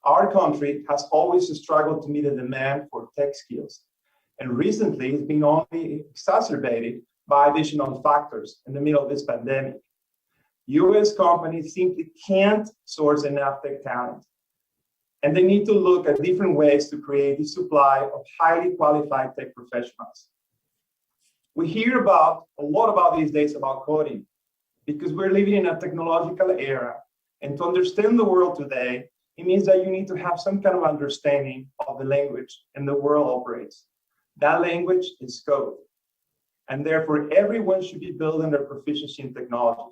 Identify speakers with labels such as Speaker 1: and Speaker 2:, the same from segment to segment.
Speaker 1: our country has always struggled to meet the demand for tech skills. And recently, it's been only exacerbated by additional factors in the middle of this pandemic. US companies simply can't source enough tech talent. And they need to look at different ways to create the supply of highly qualified tech professionals. We hear a lot about these days about coding because we're living in a technological era. And to understand the world today, it means that you need to have some kind of understanding of the language and the world operates. That language is code. And therefore, everyone should be building their proficiency in technology.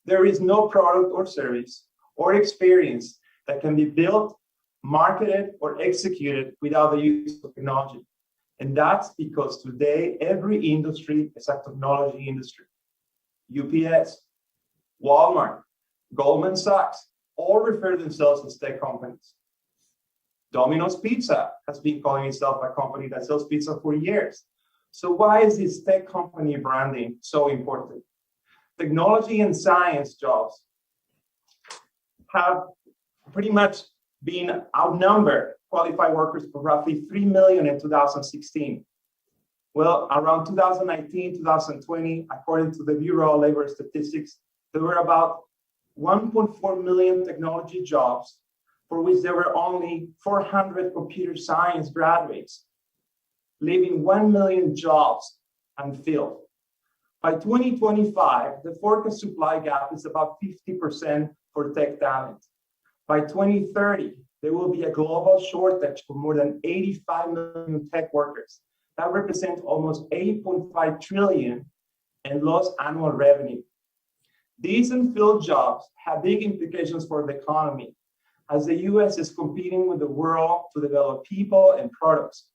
Speaker 1: There is no product or service or experience that can be built, marketed, or executed without the use of technology. And that's because today, every industry is a technology industry. UPS, Walmart, Goldman Sachs, all refer themselves as tech companies. Domino's Pizza has been calling itself a company that sells pizza for years. So why is this tech company branding so important? Technology and science jobs have pretty much been outnumbered qualified workers for roughly 3 million in 2016. Well, around 2019, 2020, according to the Bureau of Labor Statistics, there were about 1.4 million technology jobs for which there were only 400 computer science graduates, leaving 1 million jobs unfilled. By 2025, the forecast supply gap is about 50% for tech talent. By 2030, there will be a global shortage for more than 85 million tech workers. That represents almost 8.5 trillion in lost annual revenue. These unfilled jobs have big implications for the economy, as the US is competing with the world to develop people and products.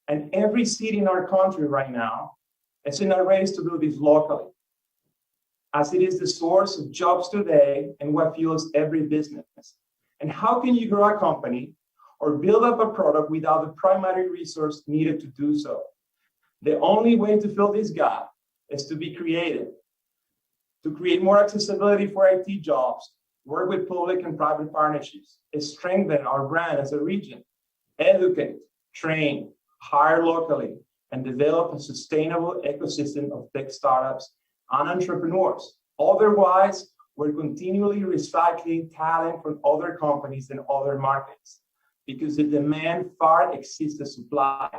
Speaker 1: And every city in our country right now is in a race to do this locally, as it is the source of jobs today and what fuels every business. And how can you grow a company or build up a product without the primary resource needed to do so? The only way to fill this gap is to be creative, to create more accessibility for IT jobs, work with public and private partnerships, strengthen our brand as a region, educate, train, hire locally, and develop a sustainable ecosystem of tech startups and entrepreneurs. Otherwise, we're continually recycling talent from other companies and other markets because the demand far exceeds the supply.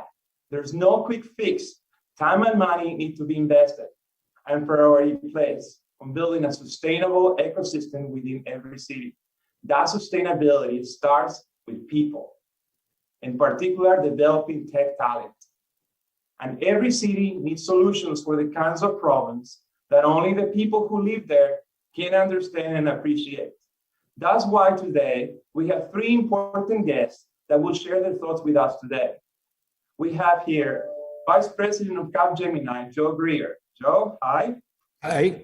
Speaker 1: There's no quick fix. Time and money need to be invested and priority placed on building a sustainable ecosystem within every city. That sustainability starts with people, in particular, developing tech talent. And every city needs solutions for the kinds of problems that only the people who live there can understand and appreciate. That's why today we have three important guests that will share their thoughts with us today. We have here Vice President of Capgemini, Joe Greer. Joe, hi.
Speaker 2: Hi.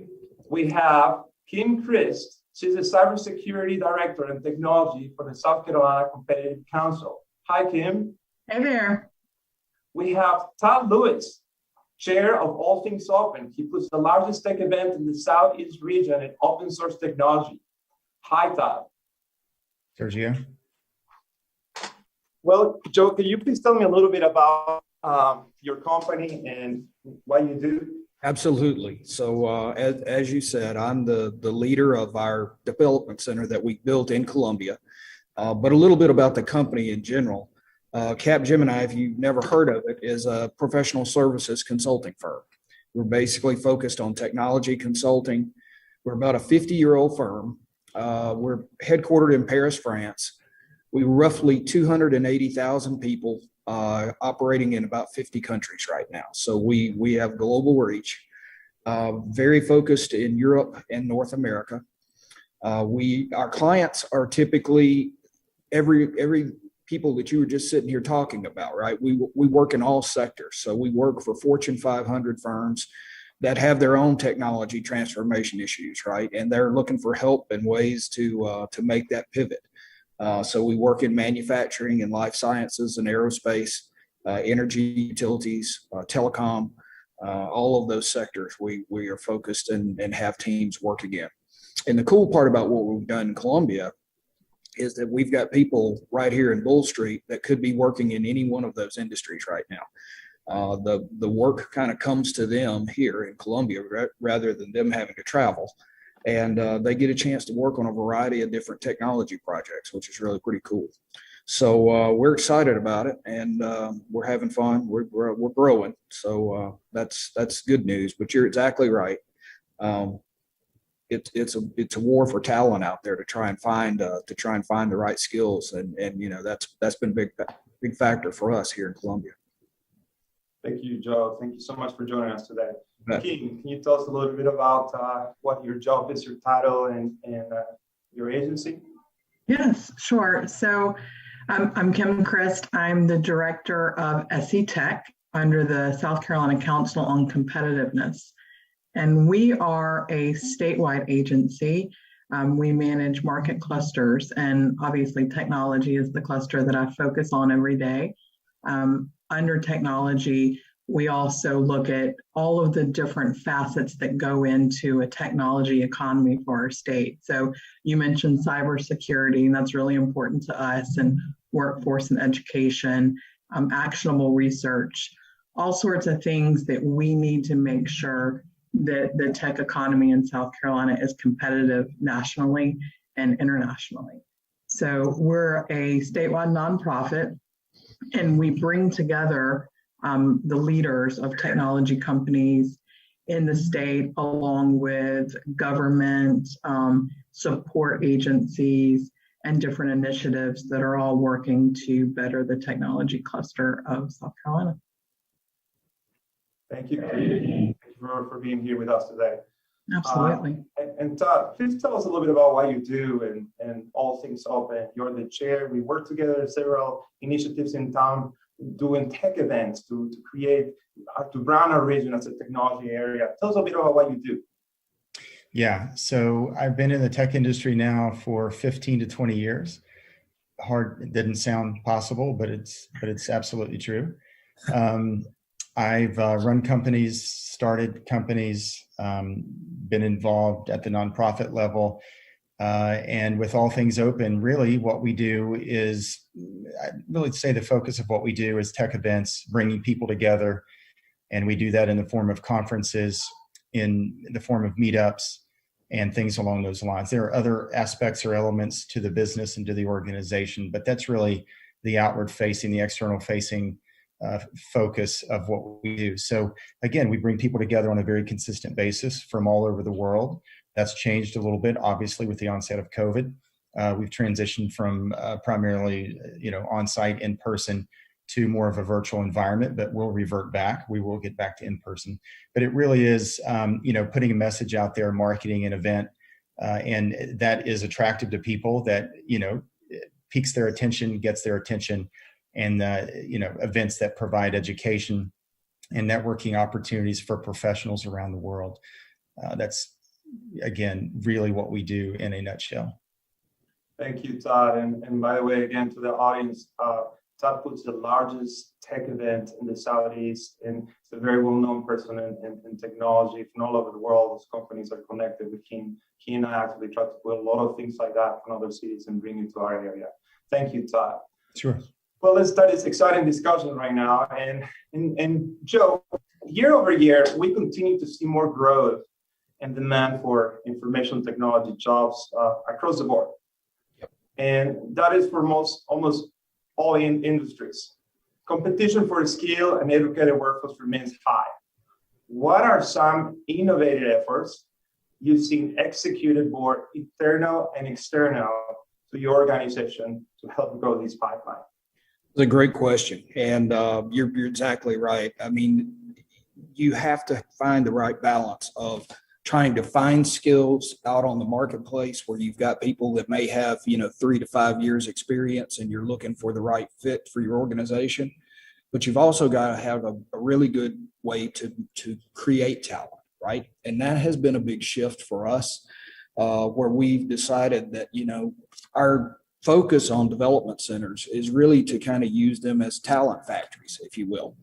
Speaker 1: We have Kim Christ. She's the Cybersecurity Director and Technology for the South Carolina Competitive Council. Hi, Kim.
Speaker 3: Hey there.
Speaker 1: We have Todd Lewis, Chair of All Things Open. He puts the largest tech event in the Southeast region in open source technology. Hi, Todd.
Speaker 2: Sergio.
Speaker 1: Well, Joe, can you please tell me a little bit about your company and what you do?
Speaker 2: Absolutely. So as you said, I'm the leader of our development center that we built in Columbia, but a little bit about the company in general. Capgemini, if you've never heard of it, is a professional services consulting firm. We're basically focused on technology consulting. We're about a 50-year-old firm. We're headquartered in Paris, France. We roughly 280,000 people operating in about 50 countries right now. So we have global reach, very focused in Europe and North America. Our clients are typically every people that you were just sitting here talking about, right? We work in all sectors. So we work for Fortune 500 firms that have their own technology transformation issues, right? And they're looking for help and ways to make that pivot. So we work in manufacturing and life sciences and aerospace, energy, utilities, telecom, all of those sectors we are focused and have teams working in. And the cool part about what we've done in Colombia is that we've got people right here in Bull Street that could be working in any one of those industries right now. The work kind of comes to them here in Columbia rather than them having to travel. And they get a chance to work on a variety of different technology projects, which is really pretty cool. So we're excited about it, and we're having fun. We're growing, so that's good news. But you're exactly right. It's a war for talent out there to try and find the right skills, and that's been a big factor for us here in Columbia.
Speaker 1: Thank you, Joe. Thank you so much for joining us today.
Speaker 2: Bet.
Speaker 1: Kim, can you tell us a little bit about what your job is, your title, and your agency?
Speaker 3: Yes, sure. So I'm Kim Christ. I'm the director of SE Tech under the South Carolina Council on Competitiveness. And we are a statewide agency. We manage market clusters, and obviously technology is the cluster that I focus on every day. Under technology, we also look at all of the different facets that go into a technology economy for our state. So you mentioned cybersecurity, and that's really important to us, and workforce and education, actionable research, all sorts of things that we need to make sure that the tech economy in South Carolina is competitive nationally and internationally. So we're a statewide nonprofit, and we bring together the leaders of technology companies in the state, along with government support agencies and different initiatives that are all working to better the technology cluster of South Carolina.
Speaker 1: Thank you. Thank you for being here with us today.
Speaker 3: Absolutely.
Speaker 1: And Todd, please tell us a little bit about what you do and All Things Open. You're the chair. We work together in several initiatives in town doing tech events to brand our region as a technology area. Tell us a bit about what you do.
Speaker 4: Yeah, so I've been in the tech industry now for 15 to 20 years. It didn't sound possible, but it's absolutely true. I've run companies, started companies, been involved at the nonprofit level, and with All Things Open, really what we do is, I'd really say the focus of what we do is tech events, bringing people together, and we do that in the form of conferences, in the form of meetups, and things along those lines. There are other aspects or elements to the business and to the organization, but that's really the outward facing, the external facing focus of what we do. So again, we bring people together on a very consistent basis from all over the world. That's changed a little bit, obviously, with the onset of COVID. We've transitioned from primarily, on-site, in-person, to more of a virtual environment, but we'll revert back. We will get back to in-person. But it really is, putting a message out there, marketing an event, and that is attractive to people, that, piques their attention, gets their attention, and, events that provide education and networking opportunities for professionals around the world. That's, again, really what we do in a nutshell.
Speaker 1: Thank you, Todd. And by the way, again, to the audience, Todd puts the largest tech event in the Southeast, and it's a very well-known person in technology from all over the world. Those companies are connected with him. He and I actually try to put a lot of things like that from other cities and bring it to our area. Thank you, Todd.
Speaker 4: Sure.
Speaker 1: Well, let's start this exciting discussion right now. And Joe, year over year, we continue to see more growth and demand for information technology jobs across the board.
Speaker 2: Yep. And
Speaker 1: that is for almost all industries. Competition for a skilled and educated workforce remains high. What are some innovative efforts you've seen executed both internal and external to your organization to help grow this pipeline?
Speaker 2: It's a great question, and you're exactly right. I mean, you have to find the right balance of trying to find skills out on the marketplace where you've got people that may have 3 to 5 years experience, and you're looking for the right fit for your organization. But you've also got to have a really good way to create talent, right? And that has been a big shift for us, where we've decided that our focus on development centers is really to kind of use them as talent factories, if you will.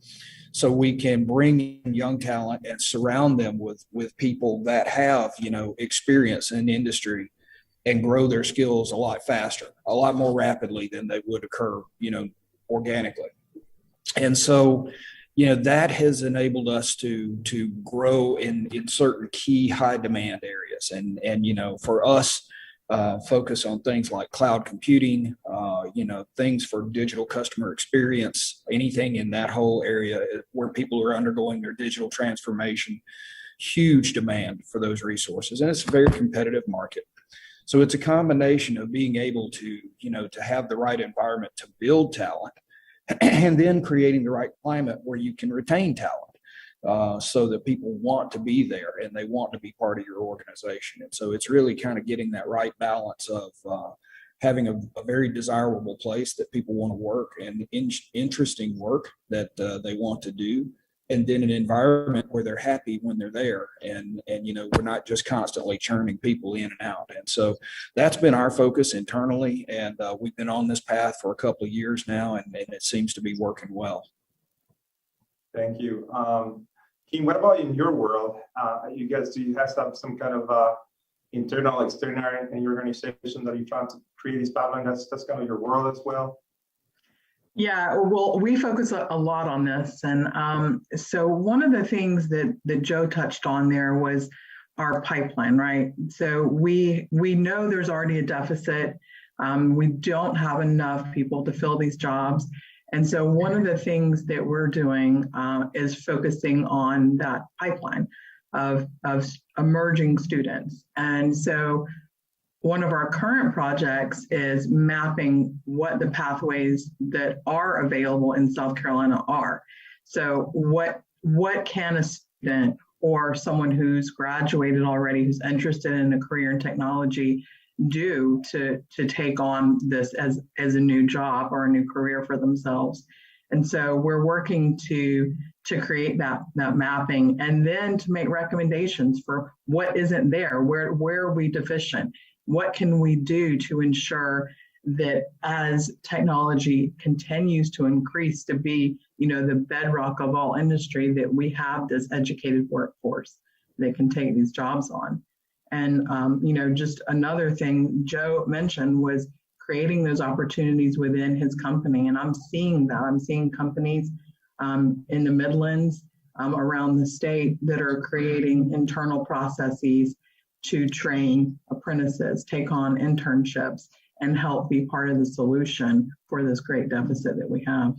Speaker 2: So we can bring in young talent and surround them with people that have, experience in industry and grow their skills a lot faster, a lot more rapidly than they would occur, organically. And so, that has enabled us to grow in certain key high demand areas. And for us, focus on things like cloud computing, things for digital customer experience, anything in that whole area where people are undergoing their digital transformation, huge demand for those resources. And it's a very competitive market. So it's a combination of being able to, to have the right environment to build talent, and then creating the right climate where you can retain talent, so that people want to be there and they want to be part of your organization. And so it's really kind of getting that right balance of having a very desirable place that people want to work, and interesting work that they want to do, and then an environment where they're happy when they're there. And we're not just constantly churning people in and out. And so that's been our focus internally. And we've been on this path for a couple of years now, and it seems to be working well.
Speaker 1: Thank you. Kim, what about in your world? Do you have some kind of internal, external in your organization that you're trying to create this pipeline? That's kind of your world as well?
Speaker 3: Yeah, well, we focus a lot on this. And so one of the things that Joe touched on there was our pipeline, right? So we know there's already a deficit. We don't have enough people to fill these jobs. And so one of the things that we're doing is focusing on that pipeline of emerging students. And so one of our current projects is mapping what the pathways that are available in South Carolina are. So what can a student or someone who's graduated already, who's interested in a career in technology, do to take on this as a new job or a new career for themselves? And so we're working to create that mapping, and then to make recommendations for what isn't there, where are we deficient? What can we do to ensure that as technology continues to increase to be, the bedrock of all industry, that we have this educated workforce that can take these jobs on? And, just another thing Joe mentioned was creating those opportunities within his company. And I'm seeing that. I'm seeing companies in the Midlands, around the state, that are creating internal processes to train apprentices, take on internships, and help be part of the solution for this great deficit that we have.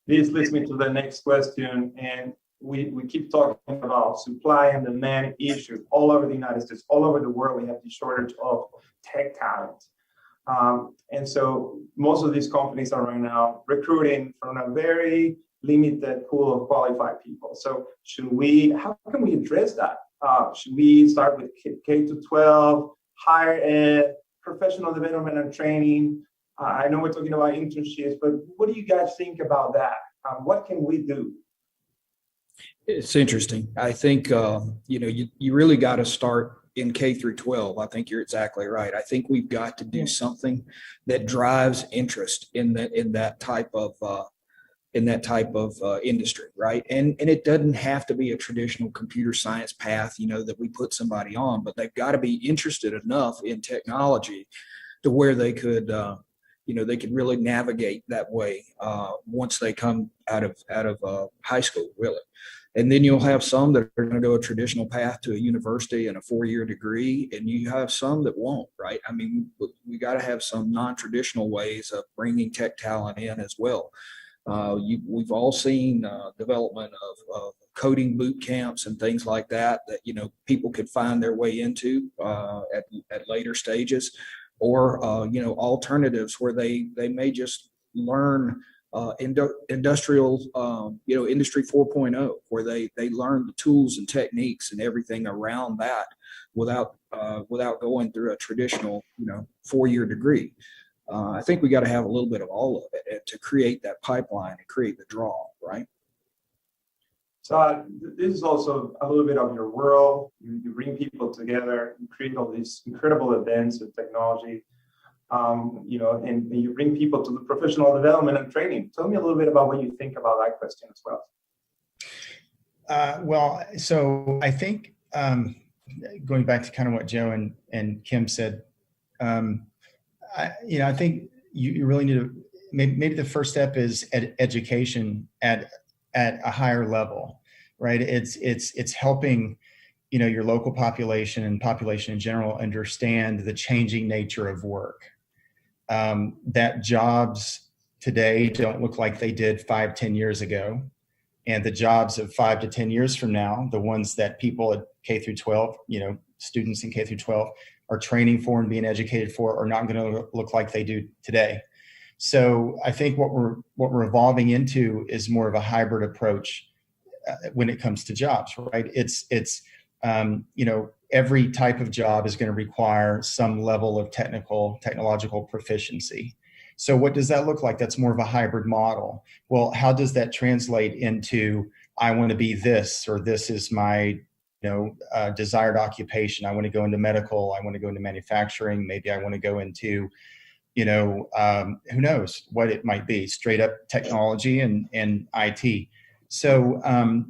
Speaker 1: This leads me to the next question. And we keep talking about supply and demand issues all over the United States, all over the world. We have the shortage of tech talent. And so most of these companies are right now recruiting from a very limited pool of qualified people. So how can we address that? Should we start with K-12, higher ed, professional development and training? I know we're talking about internships, but what do you guys think about that? What can we do?
Speaker 2: It's interesting. I think, you really got to start in K through 12. I think you're exactly right. I think we've got to do something that drives interest in that type of industry, right? And it doesn't have to be a traditional computer science path, that we put somebody on, but they've got to be interested enough in technology to where they could, they could really navigate that way once they come out of high school, really. And then you'll have some that are going to go a traditional path to a university and a 4-year degree, and you have some that won't, right? I mean, we got to have some non-traditional ways of bringing tech talent in as well. We've all seen development of coding boot camps and things like that people could find their way into at later stages, or alternatives where they may just learn industrial industry 4.0, where they learn the tools and techniques and everything around that without going through a traditional 4-year degree. I think we got to have a little bit of all of it to create that pipeline and create the draw, right?
Speaker 1: So this is also a little bit of your world. You bring people together, you create all these incredible events with technology, and you bring people to the professional development and training. Tell me a little bit about what you think about that question as well.
Speaker 4: So I think going back to kind of what Joe and Kim said I think you really need to, maybe the first step is education at a higher level, right? It's helping, your local population and population in general understand the changing nature of work. That jobs today don't look like they did 5-10 years ago. And the jobs of 5 to 10 years from now, the ones that people at K through 12, students in K through 12 are training for and being educated for, are not going to look like they do today. So I think what we're evolving into is more of a hybrid approach when it comes to jobs, right? It's every type of job is going to require some level of technological proficiency. So what does that look like? That's more of a hybrid model. Well, how does that translate into, I want to be this, or this is my desired occupation. I want to go into medical. I want to go into manufacturing. Maybe I want to go into, who knows what it might be, straight up technology and IT. So,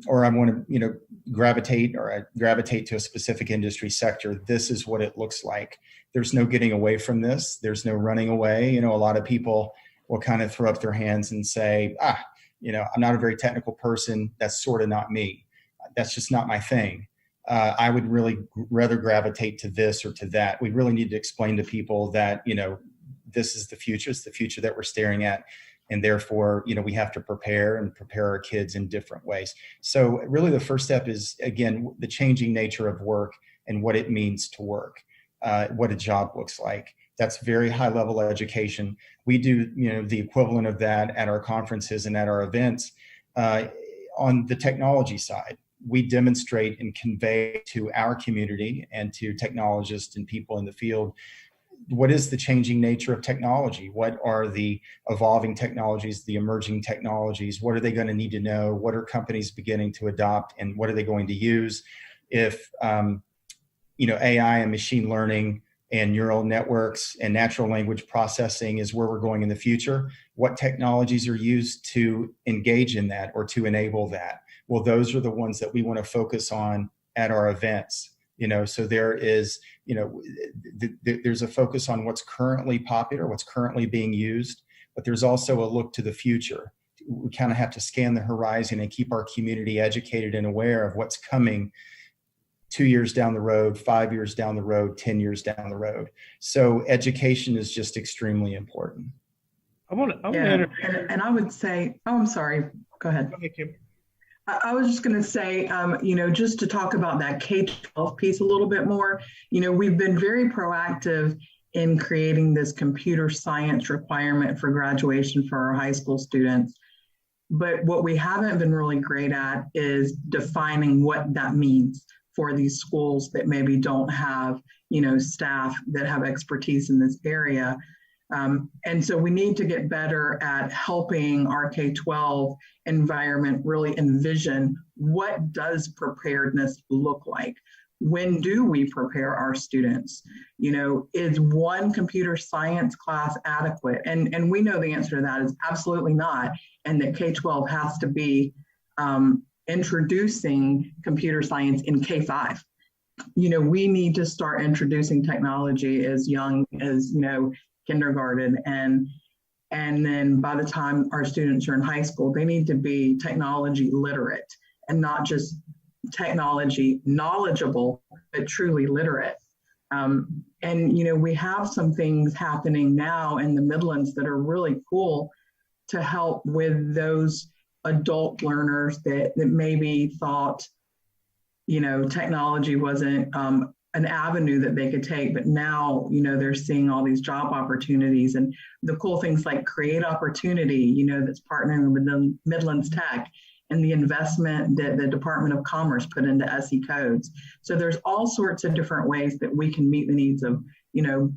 Speaker 4: or I want to, gravitate to a specific industry sector. This is what it looks like. There's no getting away from this. There's no running away. A lot of people will kind of throw up their hands and say, I'm not a very technical person. That's sort of not me. That's just not my thing. I would really rather gravitate to this or to that. We really need to explain to people that, this is the future. It's the future that we're staring at. And therefore, we have to prepare our kids in different ways. So really the first step is, again, the changing nature of work and what it means to work, what a job looks like. That's very high level education. We do, the equivalent of that at our conferences and at our events. On the technology side, we demonstrate and convey to our community and to technologists and people in the field, what is the changing nature of technology? What are the evolving technologies, the emerging technologies? What are they going to need to know? What are companies beginning to adopt, and what are they going to use? If, AI and machine learning and neural networks and natural language processing is where we're going in the future, what technologies are used to engage in that or to enable that? Well, those are the ones that we want to focus on at our events. So there is, there's a focus on what's currently popular, what's currently being used, but there's also a look to the future. We kind of have to scan the horizon and keep our community educated and aware of what's coming 2 years down the road, 5 years down the road, 10 years down the road. So education is just extremely important.
Speaker 3: And I would say, I'm sorry, go ahead.
Speaker 5: Thank you.
Speaker 3: I was just going to say, just to talk about that K-12 piece a little bit more, we've been very proactive in creating this computer science requirement for graduation for our high school students. But what we haven't been really great at is defining what that means for these schools that maybe don't have, staff that have expertise in this area. And so we need to get better at helping our K-12 environment really envision, what does preparedness look like? When do we prepare our students? Is one computer science class adequate? And we know the answer to that is absolutely not, and that K-12 has to be introducing computer science in K-5. We need to start introducing technology as young as, kindergarten, and then by the time our students are in high school, they need to be technology literate and not just technology knowledgeable, but truly literate. We have some things happening now in the Midlands that are really cool to help with those adult learners that maybe thought, technology wasn't an avenue that they could take, but now, they're seeing all these job opportunities, and the cool things like Create Opportunity, that's partnering with the Midlands Tech, and the investment that the Department of Commerce put into SE Codes. So there's all sorts of different ways that we can meet the needs of,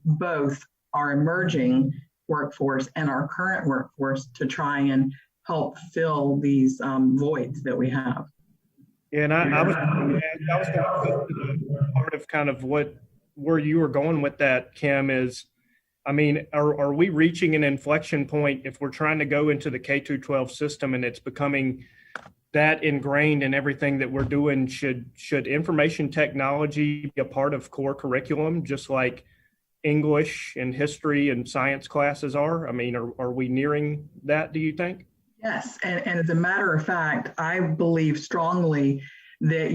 Speaker 3: both our emerging workforce and our current workforce to try and help fill these voids that we have.
Speaker 5: Yeah, and I was going to go to the part of kind of where you were going with that, Kim, is, are we reaching an inflection point if we're trying to go into the K-12 system and it's becoming that ingrained in everything that we're doing? Should information technology be a part of core curriculum, just like English and history and science classes are? I mean, are we nearing that, do you think?
Speaker 3: Yes, and as a matter of fact, I believe strongly that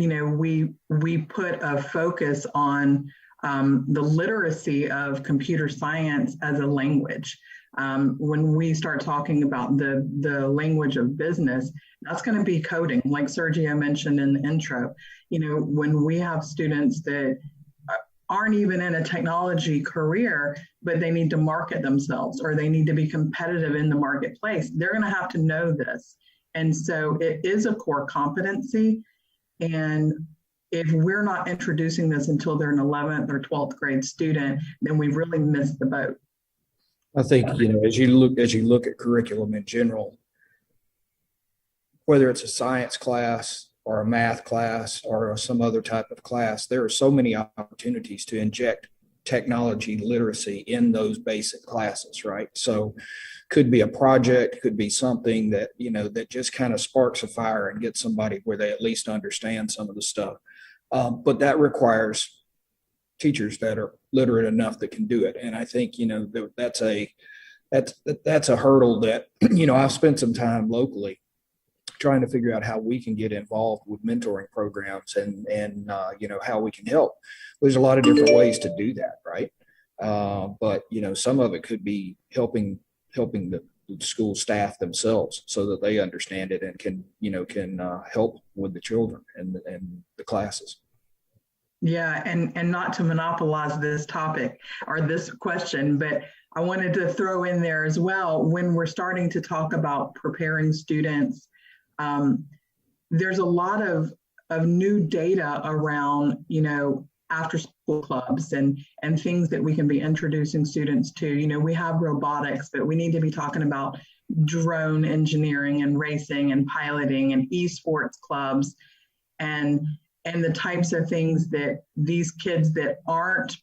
Speaker 3: we put a focus on the literacy of computer science as a language. When we start talking about the language of business, that's going to be coding, like Sergio mentioned in the intro. When we have students that aren't even in a technology career, but they need to market themselves or they need to be competitive in the marketplace, they're going to have to know this. And so it is a core competency. And if we're not introducing this until they're an 11th or 12th grade student, then we've really missed the boat.
Speaker 2: I think, as you look at curriculum in general, whether it's a science class or a math class or some other type of class, there are so many opportunities to inject technology literacy in those basic classes, right? So could be a project, could be something that, that just kind of sparks a fire and gets somebody where they at least understand some of the stuff. But that requires teachers that are literate enough that can do it. And I think, that's a hurdle that, I've spent some time locally trying to figure out how we can get involved with mentoring programs and how we can help. There's a lot of different ways to do that, right? But some of it could be helping the school staff themselves so that they understand it and can help with the children and the classes.
Speaker 3: Yeah, and not to monopolize this topic or this question, but I wanted to throw in there as well, when we're starting to talk about preparing students, there's a lot of new data around, after school clubs and things that we can be introducing students to. We have robotics, but we need to be talking about drone engineering and racing and piloting and esports clubs and the types of things that these kids that aren't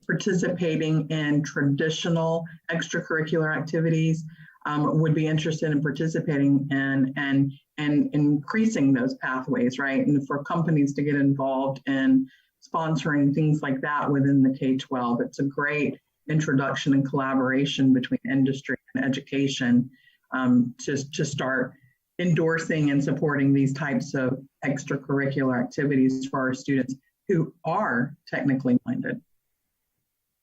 Speaker 3: participating in traditional extracurricular activities would be interested in participating in and increasing those pathways, right? And for companies to get involved in sponsoring things like that within the K-12, it's a great introduction and collaboration between industry and education to start endorsing and supporting these types of extracurricular activities for our students who are technically minded.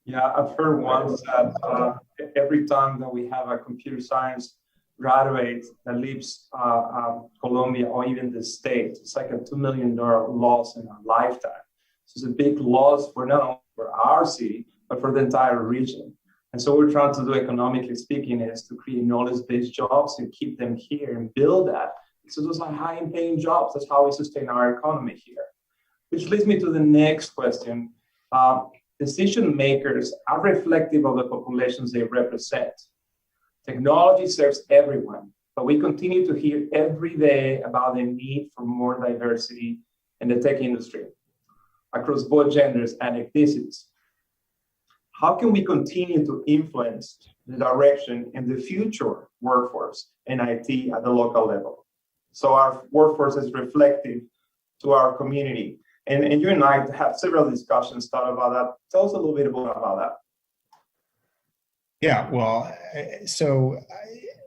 Speaker 1: Yeah, I've heard once that every time that we have a computer science graduate that leaves Colombia or even the state, it's like a $2 million loss in a lifetime. So it's a big loss for not only for our city, but for the entire region. And so what we're trying to do, economically speaking, is to create knowledge-based jobs and keep them here and build that. So those are high-paying jobs. That's how we sustain our economy here. Which leads me to the next question. Decision makers are reflective of the populations they represent. Technology serves everyone, but we continue to hear every day about the need for more diversity in the tech industry across both genders and ethnicities. How can we continue to influence the direction in the future workforce in IT at the local level? So our workforce is reflective to our community. And you and I have several discussions about that. Tell us a little bit about that.
Speaker 4: Yeah, well, so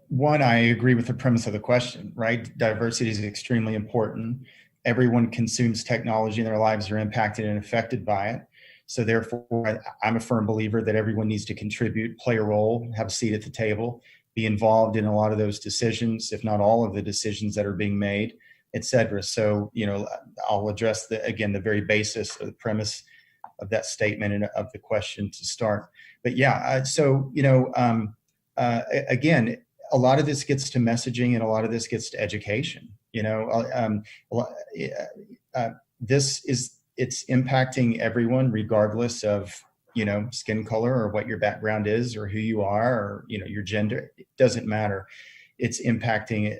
Speaker 4: one, I agree with the premise of the question, right? Diversity is extremely important. Everyone consumes technology and their lives are impacted and affected by it. So therefore, I'm a firm believer that everyone needs to contribute, play a role, have a seat at the table, be involved in a lot of those decisions, if not all of the decisions that are being made, et cetera. So, I'll address the very basis of the premise of that statement and of the question to start. But yeah, again, a lot of this gets to messaging and a lot of this gets to education. It's impacting everyone regardless of, skin color or what your background is or who you are or, your gender. It doesn't matter. It's impacting,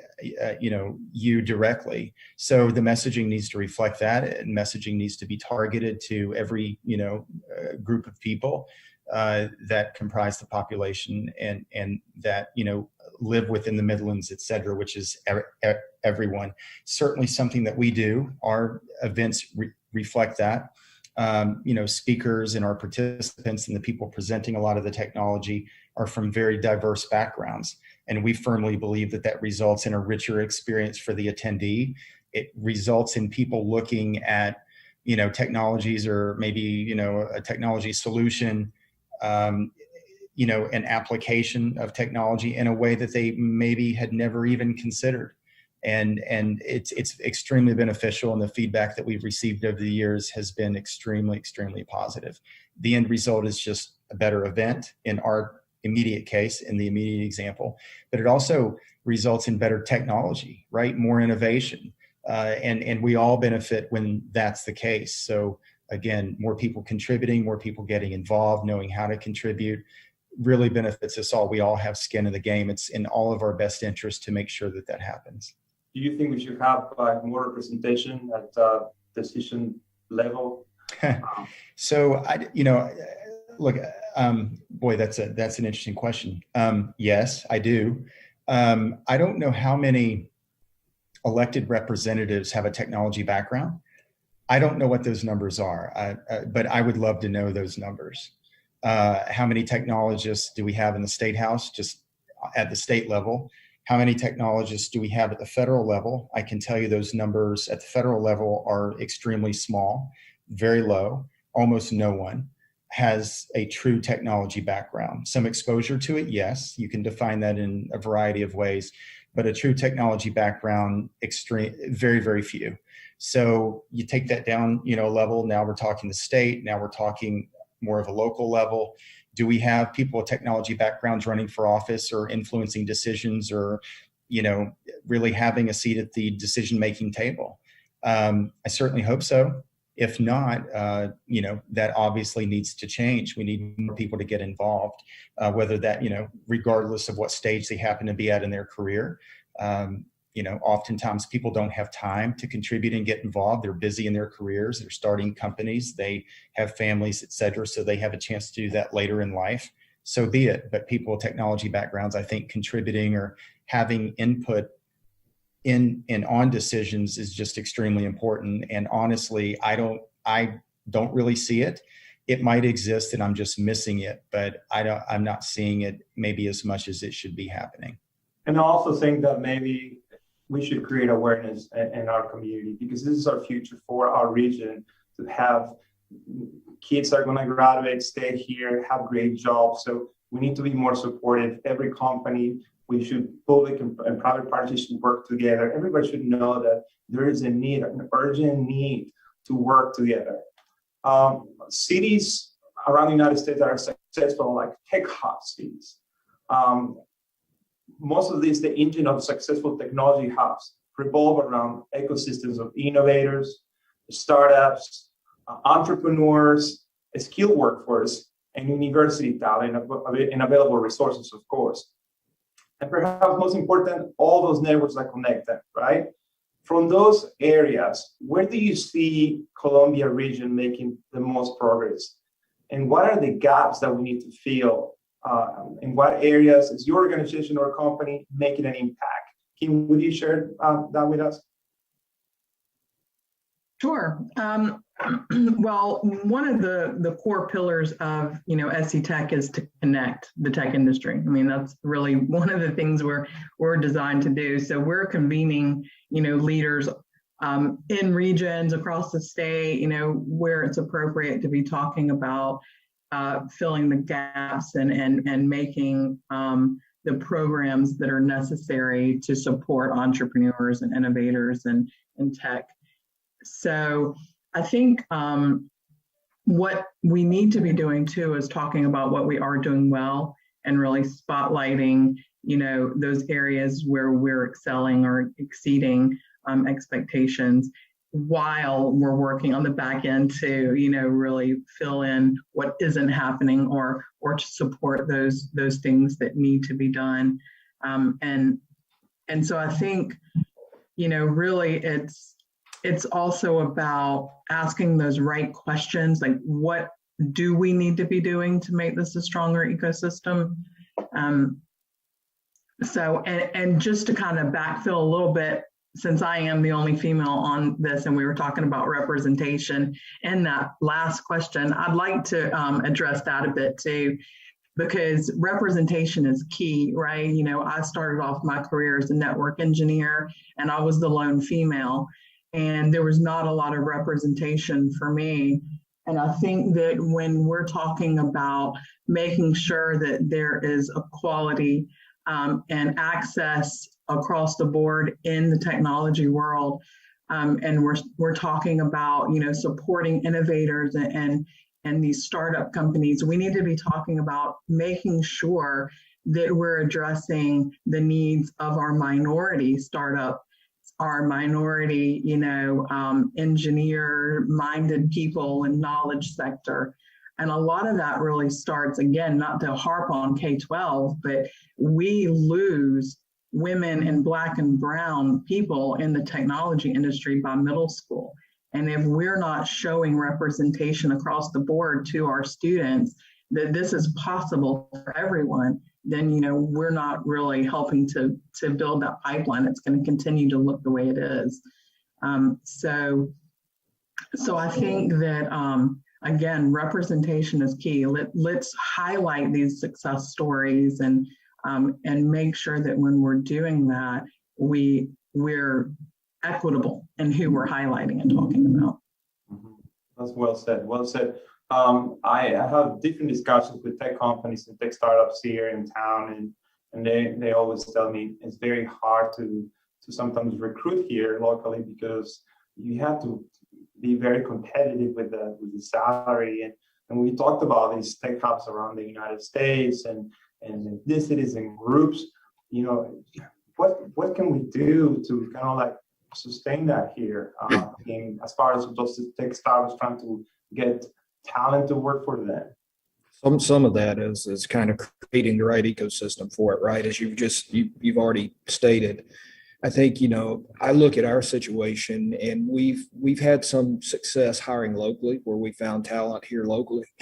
Speaker 4: you directly. So the messaging needs to reflect that, and messaging needs to be targeted to every, group of people that comprise the population and that, live within the Midlands, et cetera, which is everyone. Certainly something that we do. Our events reflect that. speakers and our participants and the people presenting a lot of the technology are from very diverse backgrounds. And we firmly believe that that results in a richer experience for the attendee. It results in people looking at, technologies or maybe, a technology solution, an application of technology in a way that they maybe had never even considered. And it's extremely beneficial, and the feedback that we've received over the years has been extremely, extremely positive. The end result is just a better event in our immediate case, in the immediate example, but it also results in better technology, right? More innovation, and we all benefit when that's the case. So again, more people contributing, more people getting involved, knowing how to contribute, really benefits us all. We all have skin in the game. It's in all of our best interest to make sure that that happens.
Speaker 1: Do you think we should have more representation at decision level?
Speaker 4: So look, boy, that's an interesting question. Yes, I do. I don't know how many elected representatives have a technology background. I don't know what those numbers are, but I would love to know those numbers. How many technologists do we have in the State House, just at the state level? How many technologists do we have at the federal level? I can tell you those numbers at the federal level are extremely small, very low. Almost no one has a true technology background. Some exposure to it, yes, you can define that in a variety of ways, but a true technology background, very, very few. So you take that down, a level. Now we're talking the state. Now we're talking more of a local level. Do we have people with technology backgrounds running for office or influencing decisions or, really having a seat at the decision-making table? I certainly hope so. If not, that obviously needs to change. We need more people to get involved, whether that, regardless of what stage they happen to be at in their career. Oftentimes people don't have time to contribute and get involved. They're busy in their careers. They're starting companies. They have families, et cetera. So they have a chance to do that later in life. So be it. But people with technology backgrounds, I think contributing or having input in on decisions is just extremely important. And honestly, I don't really see it. It might exist and I'm just missing it, but I'm not seeing it maybe as much as it should be happening.
Speaker 1: And I also think that maybe we should create awareness in our community, because this is our future for our region, to have kids that are going to graduate, stay here, have great jobs. So we need to be more supportive. Every company, we should, public and private parties should work together. Everybody should know that there is a need, an urgent need to work together. Cities around the United States that are successful, like tech hub cities, most of these, the engine of successful technology hubs revolve around ecosystems of innovators, startups, entrepreneurs, a skilled workforce, and university talent and available resources, of course. And perhaps most important, all those networks that connect them, right? From those areas, where do you see Columbia region making the most progress? And what are the gaps that we need to fill? In what areas is your organization or company making an impact? Kim, would you share that with us?
Speaker 3: Sure. Well, one of the core pillars of SC Tech is to connect the tech industry. I mean, that's really one of the things we're designed to do. So we're convening leaders in regions across the state, where it's appropriate to be talking about filling the gaps and making the programs that are necessary to support entrepreneurs and innovators and tech. So I think what we need to be doing too is talking about what we are doing well and really spotlighting, those areas where we're excelling or exceeding expectations, while we're working on the back end to, really fill in what isn't happening or to support those things that need to be done. And so I think, really it's also about asking those right questions, like what do we need to be doing to make this a stronger ecosystem? So, and just to kind of backfill a little bit, since I am the only female on this and we were talking about representation in that last question, I'd like to address that a bit too, because representation is key, right? You know, I started off my career as a network engineer and I was the lone female, and there was not a lot of representation for me. And I think that when we're talking about making sure that there is equality and access across the board in the technology world, and we're talking about, you know, supporting innovators and these startup companies, we need to be talking about making sure that we're addressing the needs of our minority startup, our minority, you know, engineer-minded people in knowledge sector. And a lot of that really starts, again, not to harp on K-12, but we lose women and Black and brown people in the technology industry by middle school. And if we're not showing representation across the board to our students that this is possible for everyone, then, you know, we're not really helping to build that pipeline. It's going to continue to look the way it is. So I think that, again, representation is key. Let's highlight these success stories and make sure that when we're doing that, we're equitable in who we're highlighting and talking about.
Speaker 1: That's well said. Well said. I have different discussions with tech companies and tech startups here in town, and they always tell me it's very hard to sometimes recruit here locally because you have to be very competitive with the salary. And we talked about these tech hubs around the United States and ethnicities and groups. You know, what can we do to kind of like sustain that here? As far as those tech startups trying to get talent to work for them.
Speaker 2: Some of that is kind of creating the right ecosystem for it, right? As you've already stated. I think, you know, I look at our situation and we've had some success hiring locally where we found talent here locally.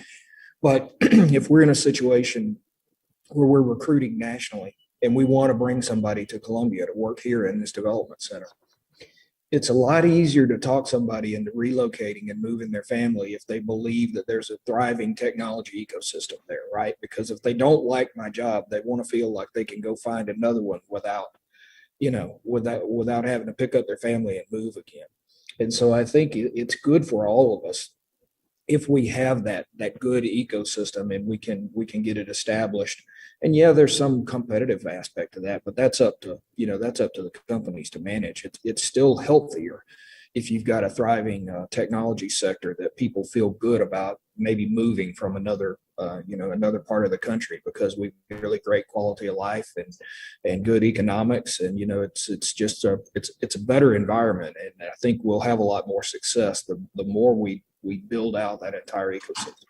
Speaker 2: But if we're in a situation where we're recruiting nationally and we want to bring somebody to Columbia to work here in this development center, it's a lot easier to talk somebody into relocating and moving their family if they believe that there's a thriving technology ecosystem there, right? Because if they don't like my job, they want to feel like they can go find another one without having to pick up their family and move again. And so I think it's good for all of us if we have that good ecosystem and we can get it established. And yeah, there's some competitive aspect to that, but that's up to the companies to manage. It's still healthier if you've got a thriving technology sector that people feel good about maybe moving from another part of the country because we've got really great quality of life and good economics. And, you know, it's a better environment. And I think we'll have a lot more success the more we build out that entire ecosystem.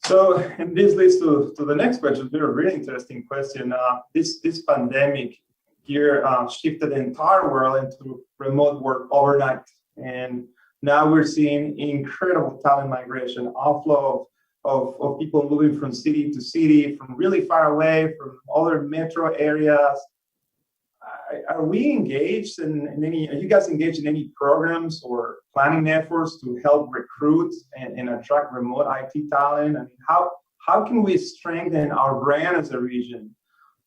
Speaker 1: So, and this leads to the next question, a really interesting question. This pandemic here shifted the entire world into remote work overnight. And now we're seeing incredible talent migration, outflow of people moving from city to city, from really far away, from other metro areas. Are we engaged are you guys engaged in any programs or planning efforts to help recruit and attract remote IT talent? I mean, how can we strengthen our brand as a region?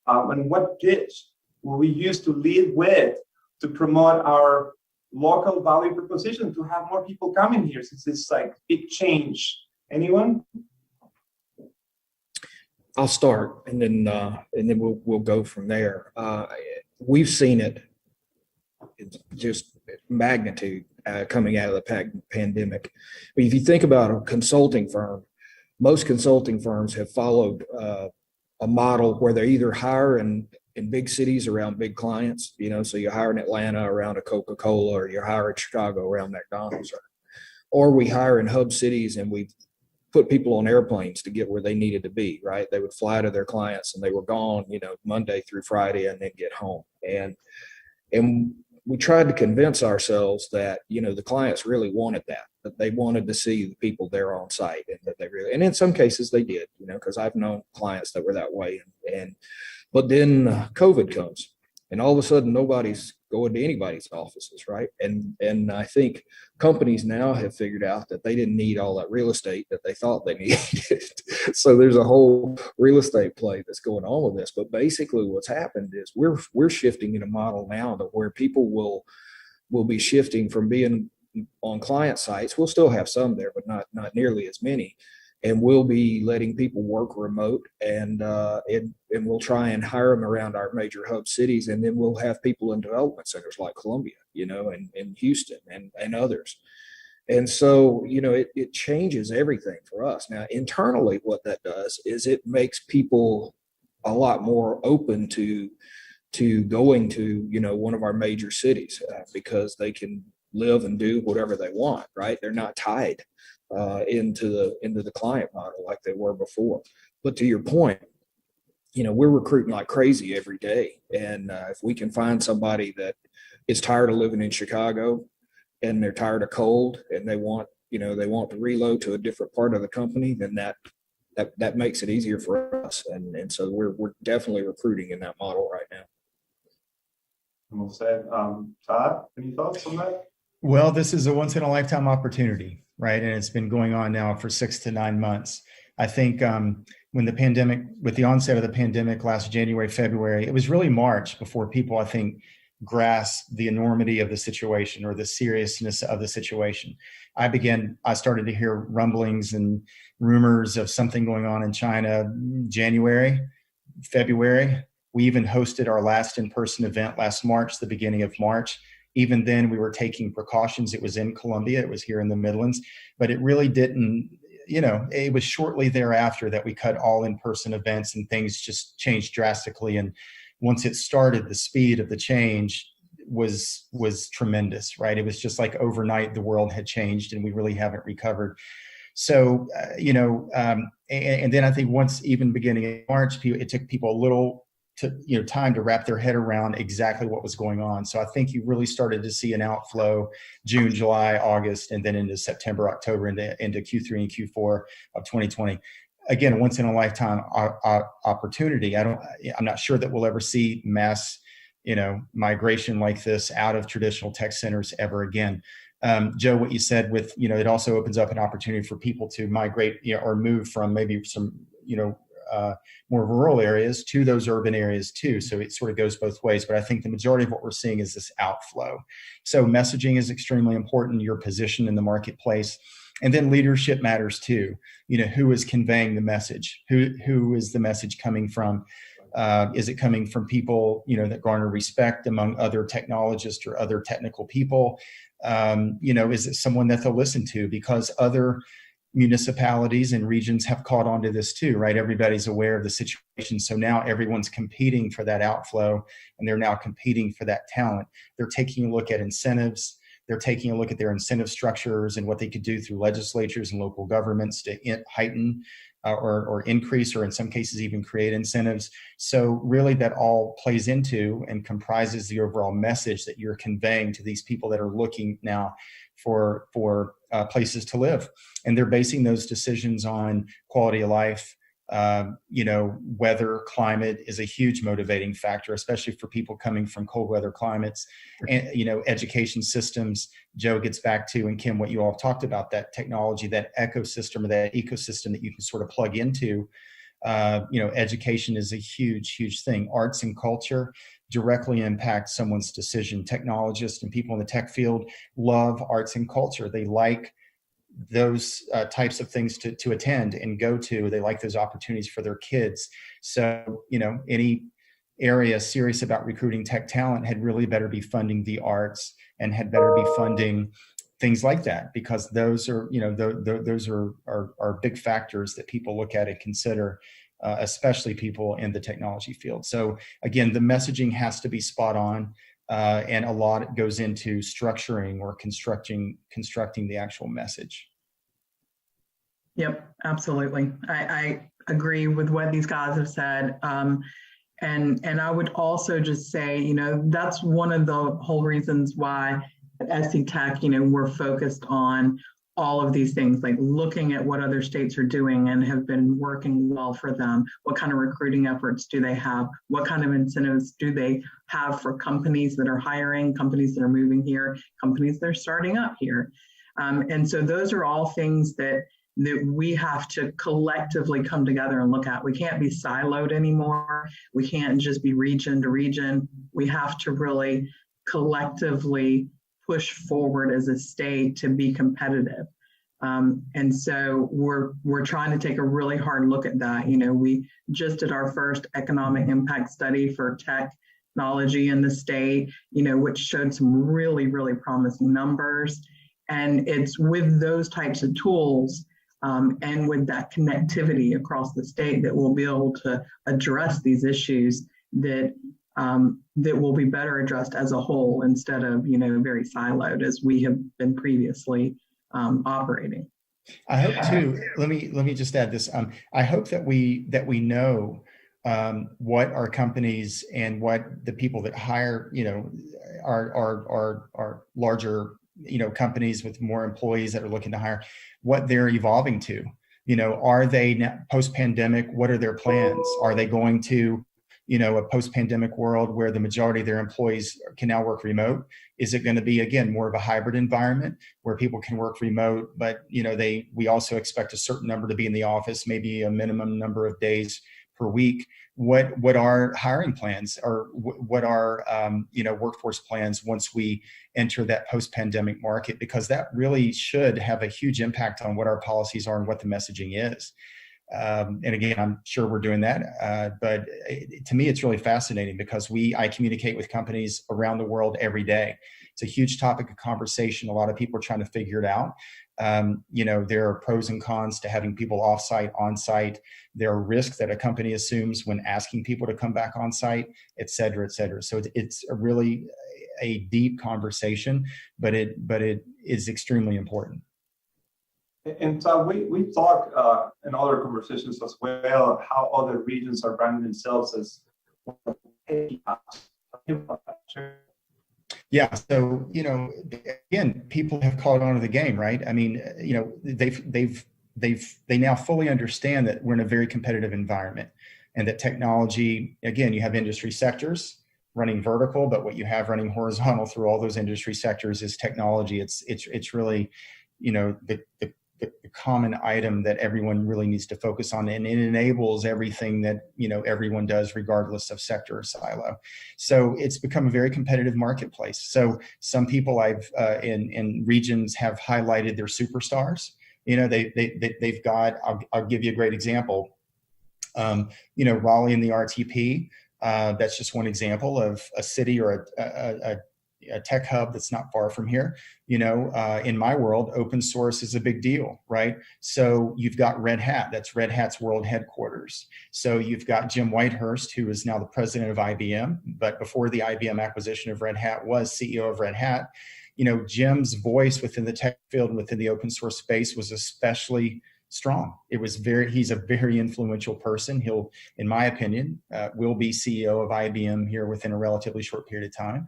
Speaker 1: And what pitch will we use to lead with to promote our local value proposition to have more people coming here, since it's like big change? Anyone?
Speaker 2: I'll start and then we'll go from there. We've seen it, it's just magnitude coming out of the pandemic. But if you think about a consulting firm, most consulting firms have followed a model where they either hire in big cities around big clients, you know, so you hire in Atlanta around a Coca-Cola, or you hire in Chicago around McDonald's, or we hire in hub cities and we put people on airplanes to get where they needed to be, right? They would fly to their clients and they were gone, you know, Monday through Friday and then get home. And we tried to convince ourselves that, you know, the clients really wanted that they wanted to see the people there on site, and that and in some cases they did, you know, because I've known clients that were that way. But then COVID comes And all of a sudden, nobody's going to anybody's offices, right? And I think companies now have figured out that they didn't need all that real estate that they thought they needed. So there's a whole real estate play that's going on with this. But basically, what's happened is we're shifting in a model now to where people will be shifting from being on client sites. We'll still have some there, but not nearly as many. And we'll be letting people work remote, and we'll try and hire them around our major hub cities, and then we'll have people in development centers like Columbia, and Houston and others. And so, it changes everything for us. Now, internally, what that does is it makes people a lot more open to going to, one of our major cities because they can live and do whatever they want, right? They're not tied into the client model like they were before. But to your point, we're recruiting like crazy every day. And if we can find somebody that is tired of living in Chicago and they're tired of cold and they want to reload to a different part of the company, then that makes it easier for us. And so we're definitely recruiting in that model right now.
Speaker 1: Well said. Todd, any thoughts on that?
Speaker 4: Well, this is a once in a lifetime opportunity, right? And it's been going on now for 6 to 9 months. I think with the onset of the pandemic last January, February, it was really March before people, I think, grasped the enormity of the situation or the seriousness of the situation. I started to hear rumblings and rumors of something going on in China, January, February. We even hosted our last in-person event last March, the beginning of March. Even then, we were taking precautions. It was in Columbia. It was here in the Midlands. But it really didn't, it was shortly thereafter that we cut all in-person events and things just changed drastically. And once it started, the speed of the change was tremendous, right? It was just like overnight the world had changed and we really haven't recovered. So, and then I think once even beginning in March, it took people a little time to wrap their head around exactly what was going on. So I think you really started to see an outflow June, July, August, and then into September, October, into Q3 and Q4 of 2020. Again, once in a lifetime opportunity. I'm not sure that we'll ever see mass, migration like this out of traditional tech centers ever again. Joe, what you said with, it also opens up an opportunity for people to migrate, or move from maybe some, more rural areas to those urban areas too. So it sort of goes both ways, but I think the majority of what we're seeing is this outflow. So messaging is extremely important, your position in the marketplace. And then leadership matters too. Who is conveying the message? Who is the message coming from? Is it coming from people, that garner respect among other technologists or other technical people? Is it someone that they'll listen to? Because other municipalities and regions have caught on to this too, right? Everybody's aware of the situation. So now everyone's competing for that outflow, and they're now competing for that talent. They're taking a look at incentives. They're taking a look at their incentive structures and what they could do through legislatures and local governments to heighten or increase, or in some cases even create incentives. So really that all plays into and comprises the overall message that you're conveying to these people that are looking now for places to live. And they're basing those decisions on quality of life. Weather, climate is a huge motivating factor, especially for people coming from cold weather climates. And, education systems, Joe gets back to, and Kim, what you all talked about, that technology, that ecosystem, or that ecosystem that you can sort of plug into. Education is a huge, huge thing. Arts and culture directly impact someone's decision. Technologists and people in the tech field love arts and culture. They like those types of things to attend and go to. They like those opportunities for their kids. So, any area serious about recruiting tech talent had really better be funding the arts and had better be funding things like that, because those are, those are big factors that people look at and consider, especially people in the technology field. So again, the messaging has to be spot on. And a lot goes into structuring or constructing the actual message.
Speaker 3: Yep, absolutely. I agree with what these guys have said. And I would also just say, that's one of the whole reasons why at SC Tech, we're focused on all of these things, like looking at what other states are doing and have been working well for them. What kind of recruiting efforts do they have? What kind of incentives do they have for companies that are hiring, companies that are moving here, companies that are starting up here? And so those are all things that we have to collectively come together and look at. We can't be siloed anymore. We can't just be region to region. We have to really collectively push forward as a state to be competitive. And so we're trying to take a really hard look at that. You know, we just did our first economic impact study for technology in the state, you know, which showed some really, really promising numbers. And it's with those types of tools and with that connectivity across the state that we'll be able to address these issues that that will be better addressed as a whole instead of, you know, very siloed as we have been previously operating.
Speaker 4: I hope too. Let me just add this. I hope that we know what our companies and what the people that hire, you know, are larger, you know, companies with more employees that are looking to hire, what they're evolving to. You know, are they post-pandemic? What are their plans? Are they going to, you know, a post-pandemic world where the majority of their employees can now work remote? Is it going to be, again, more of a hybrid environment where people can work remote, but, you know, we also expect a certain number to be in the office, maybe a minimum number of days per week? What are hiring plans, or what are you know, workforce plans once we enter that post-pandemic market? Because that really should have a huge impact on what our policies are and what the messaging is. And again, I'm sure we're doing that, but to me, it's really fascinating because I communicate with companies around the world every day. It's a huge topic of conversation. A lot of people are trying to figure it out. You know, there are pros and cons to having people off-site, on-site. There are risks that a company assumes when asking people to come back on-site, et cetera, et cetera. So it's a really a deep conversation, but it is extremely important.
Speaker 1: And so we talk in other conversations as well how other regions are branding themselves as.
Speaker 4: Yeah, so, you know, again, people have caught on to the game, right? I mean, you know, they now fully understand that we're in a very competitive environment, and that technology, again, you have industry sectors running vertical, but what you have running horizontal through all those industry sectors is technology. It's really, you know, the common item that everyone really needs to focus on, and it enables everything that, you know, everyone does regardless of sector or silo. So it's become a very competitive marketplace. So some people in regions have highlighted their superstars. You know, they've got, I'll give you a great example. You know, Raleigh and the RTP, that's just one example of a city or a tech hub that's not far from here. You know, in my world, open source is a big deal, right? So you've got Red Hat, that's Red Hat's world headquarters. So you've got Jim Whitehurst, who is now the president of IBM, but before the IBM acquisition of Red Hat was CEO of Red Hat. You know, Jim's voice within the tech field and within the open source space was especially strong. He's a very influential person. He'll, in my opinion, will be CEO of IBM here within a relatively short period of time.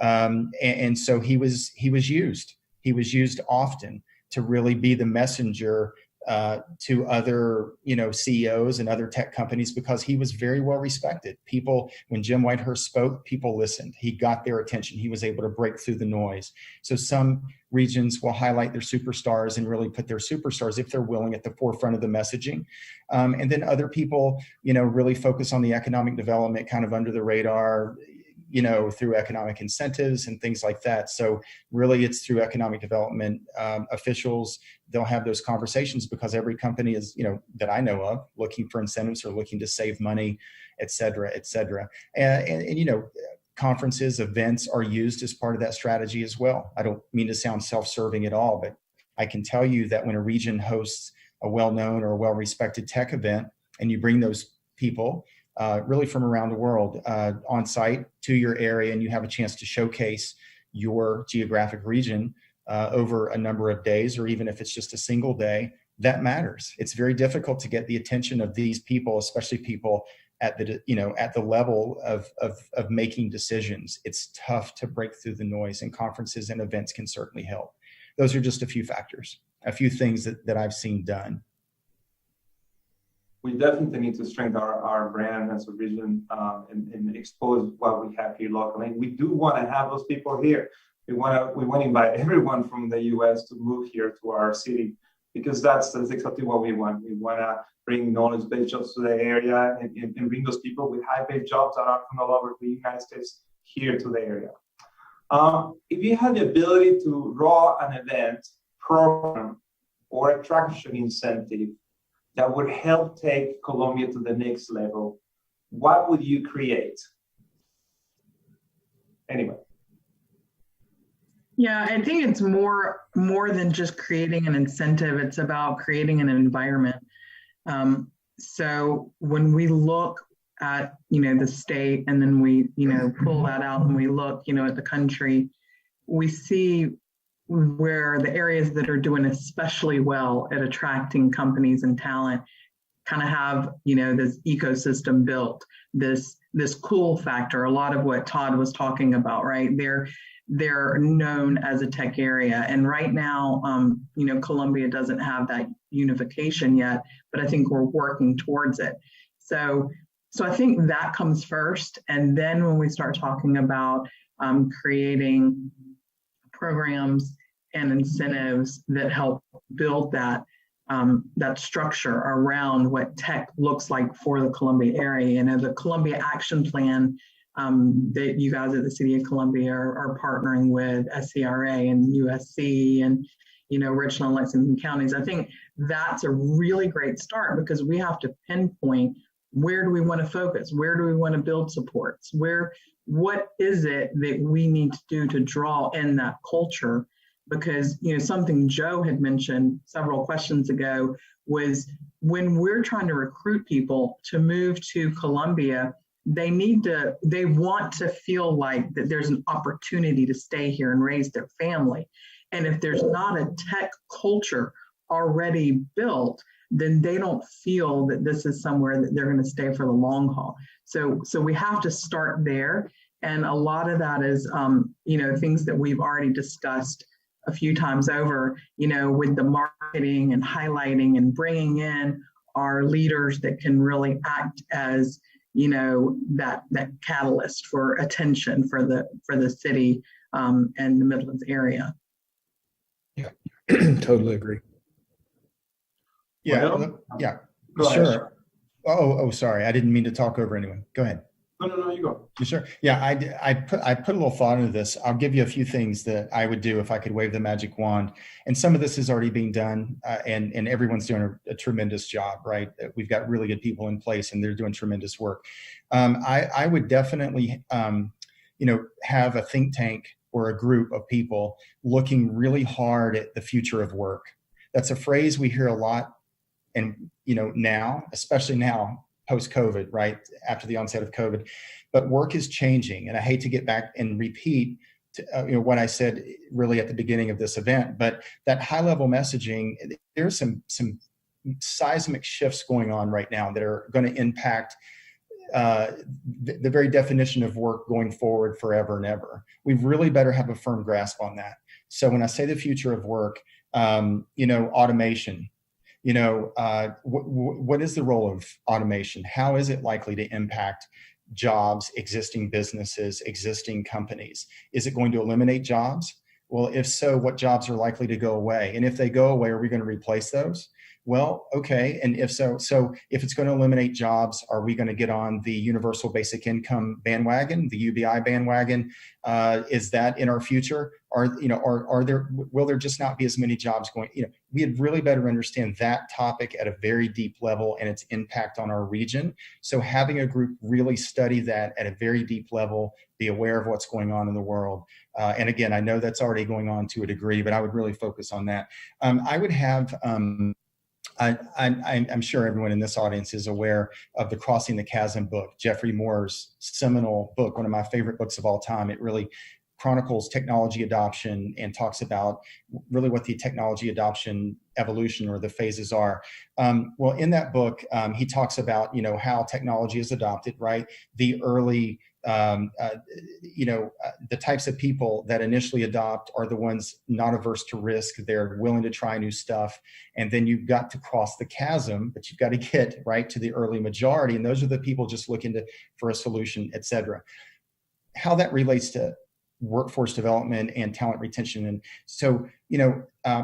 Speaker 4: And so he was used often to really be the messenger to other, you know, CEOs and other tech companies, because he was very well respected. People, when Jim Whitehurst spoke, people listened. He got their attention. He was able to break through the noise. So some regions will highlight their superstars and really put their superstars, if they're willing, at the forefront of the messaging. And then other people, you know, really focus on the economic development kind of under the radar, you know, through economic incentives and things like that. So really it's through economic development officials, they'll have those conversations, because every company is, you know, that I know of, looking for incentives or looking to save money, et cetera, et cetera. And you know, conferences, events are used as part of that strategy as well. I don't mean to sound self-serving at all, but I can tell you that when a region hosts a well-known or a well-respected tech event, and you bring those people really from around the world on site to your area, and you have a chance to showcase your geographic region over a number of days, or even if it's just a single day, that matters. It's very difficult to get the attention of these people, especially people at the, you know, at the level of making decisions. It's tough to break through the noise, and conferences and events can certainly help. Those are just a few factors. a few things that I've seen done.
Speaker 1: We definitely need to strengthen our brand as a region and expose what we have here locally. We do want to have those people here. We want to invite everyone from the U.S. to move here to our city, because that's exactly what we want. We want to bring knowledge-based jobs to the area and bring those people with high-paid jobs that are from all over the United States here to the area. If you had the ability to draw an event, program, or attraction incentive that would help take Columbia to the next level, what would you create? Anyway.
Speaker 3: Yeah, I think it's more than just creating an incentive. It's about creating an environment. So when we look at, the state, and then we, pull that out and we look, at the country, we see where the areas that are doing especially well at attracting companies and talent kind of have, this ecosystem built, this cool factor, a lot of what Todd was talking about, right? They're known as a tech area. And right now, Columbia doesn't have that unification yet, but I think we're working towards it. So I think that comes first. And then when we start talking about creating programs and incentives that help build that structure around what tech looks like for the Columbia area. The Columbia Action Plan that you guys at the City of Columbia are partnering with SCRA and USC and, Richland and Lexington counties. I think that's a really great start, because we have to pinpoint, where do we want to focus? Where do we want to build supports? What is it that we need to do to draw in that culture? Because, something Joe had mentioned several questions ago was, when we're trying to recruit people to move to Columbia, they want to feel like that there's an opportunity to stay here and raise their family. And if there's not a tech culture already built, then they don't feel that this is somewhere that they're going to stay for the long haul. So we have to start there. And a lot of that is, things that we've already discussed a few times over, with the marketing and highlighting and bringing in our leaders that can really act as, that catalyst for attention for the city and the Midlands area.
Speaker 2: Yeah, totally agree.
Speaker 4: Yeah,
Speaker 1: Well,
Speaker 4: yeah,
Speaker 1: go ahead.
Speaker 4: sure. Oh, sorry, I didn't mean to talk over anyone. Go ahead.
Speaker 1: No, you go.
Speaker 4: You sure? Yeah, I put a little thought into this. I'll give you a few things that I would do if I could wave the magic wand. And some of this is already being done, and everyone's doing a tremendous job, right? We've got really good people in place, and they're doing tremendous work. I would definitely, have a think tank or a group of people looking really hard at the future of work. That's a phrase we hear a lot, and now, especially now, post-COVID, right, after the onset of COVID, but work is changing. And I hate to get back and repeat what I said really at the beginning of this event, but that high-level messaging, there's some seismic shifts going on right now that are going to impact the very definition of work going forward forever and ever. We really better have a firm grasp on that. So when I say the future of work, automation, what is the role of automation? How is it likely to impact jobs, existing businesses, existing companies? Is it going to eliminate jobs? Well, if so, what jobs are likely to go away? And if they go away, are we going to replace those? Well, okay. And if so if it's going to eliminate jobs, are we going to get on the universal basic income bandwagon, the UBI bandwagon? Is that in our future? Will there just not be as many jobs going? We'd really better understand that topic at a very deep level and its impact on our region. So having a group really study that at a very deep level, be aware of what's going on in the world. And again, I know that's already going on to a degree, but I would really focus on that. I would have, I'm sure everyone in this audience is aware of the Crossing the Chasm book, Jeffrey Moore's seminal book, one of my favorite books of all time. It really chronicles technology adoption and talks about really what the technology adoption evolution or the phases are. Well, in that book, he talks about, how technology is adopted, right? The early the types of people that initially adopt are the ones not averse to risk. They're willing to try new stuff. And then you've got to cross the chasm, but you've got to get right to the early majority. And those are the people just looking for a solution, et cetera. How that relates to workforce development and talent retention. And so,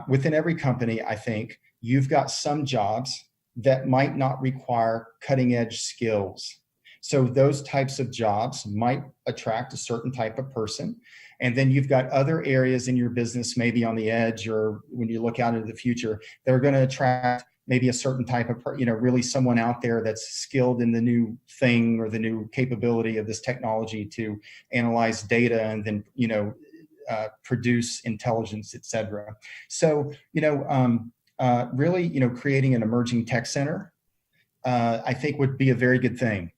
Speaker 4: within every company, I think you've got some jobs that might not require cutting edge skills. So those types of jobs might attract a certain type of person. And then you've got other areas in your business, maybe on the edge, or when you look out into the future, that are going to attract maybe a certain type of, really someone out there that's skilled in the new thing or the new capability of this technology to analyze data and then, produce intelligence, et cetera. So, really, creating an emerging tech center, I think would be a very good thing.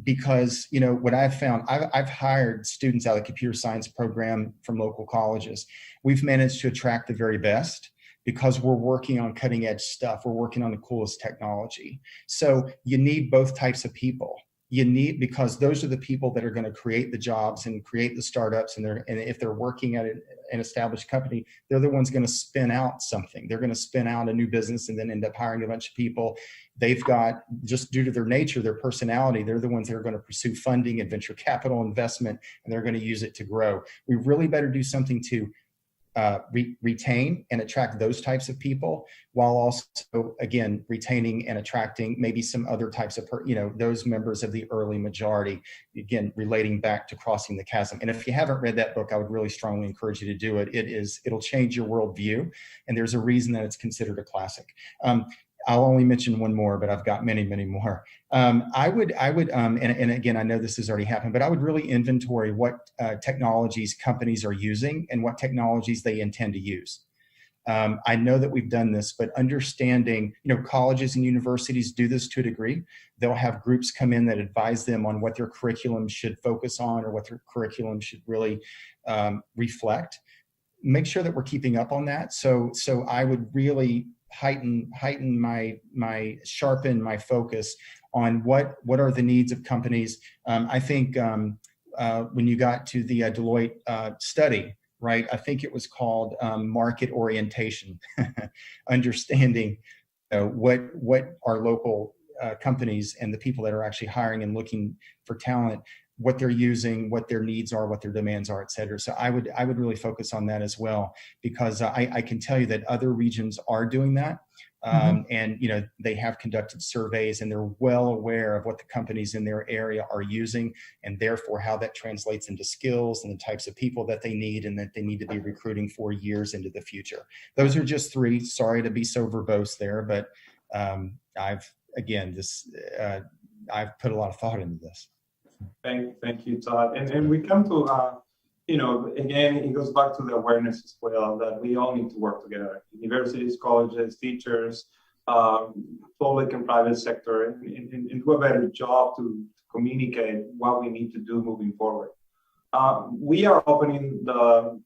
Speaker 4: Because, what I've found, I've hired students out of the computer science program from local colleges. We've managed to attract the very best because we're working on cutting edge stuff. We're working on the coolest technology. So you need both types of people. Because those are the people that are going to create the jobs and create the startups. And if they're working at an established company, they're the ones going to spin out something. They're going to spin out a new business and then end up hiring a bunch of people. They've got, just due to their nature, their personality, they're the ones that are going to pursue funding and venture capital investment, and they're going to use it to grow. We really better do something to retain and attract those types of people, while also, again, retaining and attracting maybe some other types of, those members of the early majority, again, relating back to crossing the chasm. And if you haven't read that book, I would really strongly encourage you to do it. It'll change your worldview. And there's a reason that it's considered a classic. I'll only mention one more, but I've got many, many more. I would, and again, I know this has already happened, but I would really inventory what technologies companies are using and what technologies they intend to use. I know that we've done this, but understanding, colleges and universities do this to a degree. They'll have groups come in that advise them on what their curriculum should focus on or what their curriculum should really reflect. Make sure that we're keeping up on that. So I would really sharpen my focus on what are the needs of companies. I think when you got to the Deloitte study, right, I think it was called market orientation, understanding what our local companies and the people that are actually hiring and looking for talent, what they're using, what their needs are, what their demands are, et cetera. So I would really focus on that as well, because I can tell you that other regions are doing that. And, they have conducted surveys and they're well aware of what the companies in their area are using, and therefore how that translates into skills and the types of people that they need and that they need to be recruiting for years into the future. Those are just three. Sorry to be so verbose there, but I've put a lot of thought into this.
Speaker 1: Thank you, Todd. And we come to, again, it goes back to the awareness as well, that we all need to work together. Universities, colleges, teachers, public and private sector, and do a better job to communicate what we need to do moving forward. We are opening the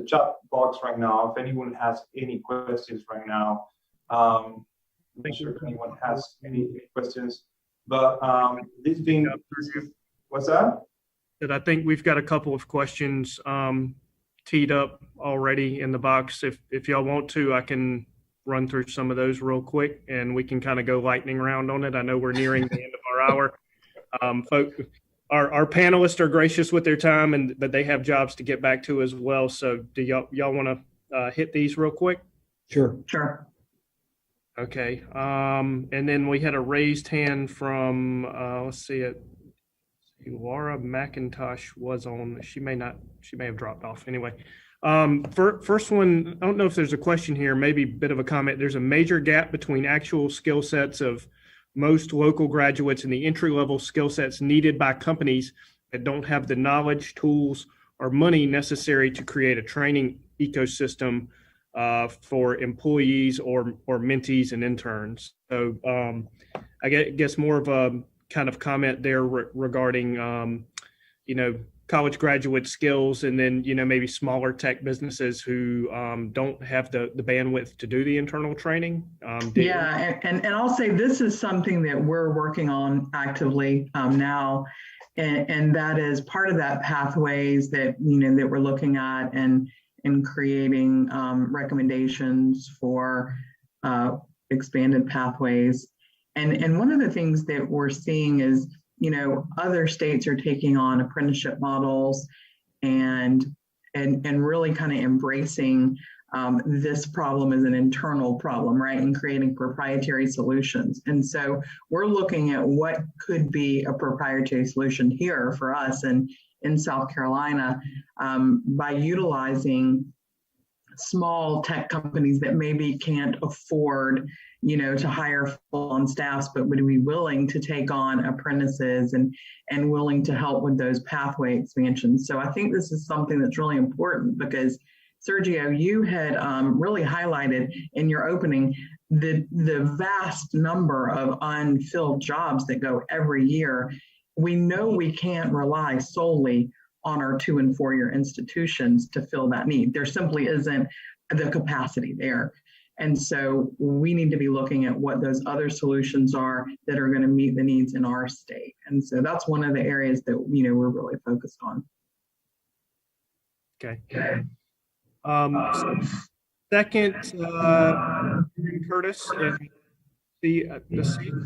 Speaker 1: chat box right now. If anyone has any questions right now, I'm not sure if anyone has any questions, but this being... What's that?
Speaker 5: That I think we've got a couple of questions teed up already in the box. If y'all want to, I can run through some of those real quick and we can kind of go lightning round on it. I know we're nearing the end of our hour. Our panelists are gracious with their time, but they have jobs to get back to as well. So do y'all want to hit these real quick?
Speaker 2: Sure.
Speaker 5: Okay. And then we had a raised hand from, let's see it. Laura McIntosh was on. She may have dropped off. Anyway, first one, I don't know if there's a question here, maybe a bit of a comment. There's a major gap between actual skill sets of most local graduates and the entry-level skill sets needed by companies that don't have the knowledge, tools, or money necessary to create a training ecosystem for employees or mentees and interns. So I guess more of a kind of comment there regarding, college graduate skills, and then, maybe smaller tech businesses who don't have the bandwidth to do the internal training.
Speaker 3: Yeah, and I'll say this is something that we're working on actively now. And that is part of that pathways that, that we're looking at and creating recommendations for expanded pathways. And one of the things that we're seeing is, other states are taking on apprenticeship models and really kind of embracing this problem as an internal problem, right? And creating proprietary solutions. And so we're looking at what could be a proprietary solution here for us and in South Carolina by utilizing small tech companies that maybe can't afford, to hire full-on staffs, but would be willing to take on apprentices and willing to help with those pathway expansions. So I think this is something that's really important because Sergio, you had really highlighted in your opening the vast number of unfilled jobs that go every year. We know we can't rely solely on our 2- and 4-year institutions to fill that need. There simply isn't the capacity there. And so we need to be looking at what those other solutions are that are going to meet the needs in our state. And so that's one of the areas that, we're really focused on.
Speaker 5: Okay. Second, Curtis, and see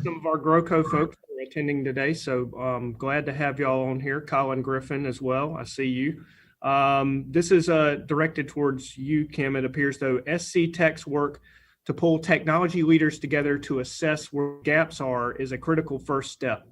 Speaker 5: some of our GrowCo folks are attending today, so glad to have y'all on here. Colin Griffin as well, I see you. This is directed towards you, Kim. It appears though SC Tech's work to pull technology leaders together to assess where gaps are is a critical first step.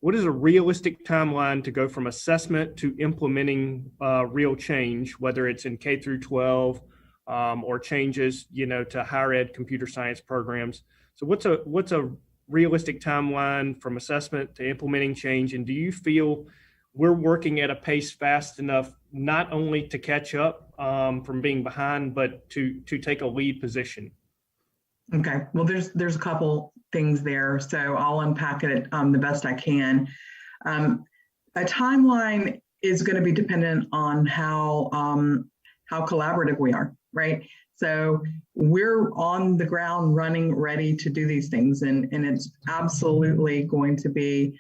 Speaker 5: What is a realistic timeline to go from assessment to implementing real change, whether it's in K through 12 or changes, to higher ed computer science programs? So what's a realistic timeline from assessment to implementing change? And do you feel we're working at a pace fast enough, not only to catch up from being behind, but to take a lead position?
Speaker 3: Okay, well, there's a couple things there, so I'll unpack it the best I can. A timeline is going to be dependent on how collaborative we are, right? So we're on the ground running, ready to do these things, and it's absolutely going to be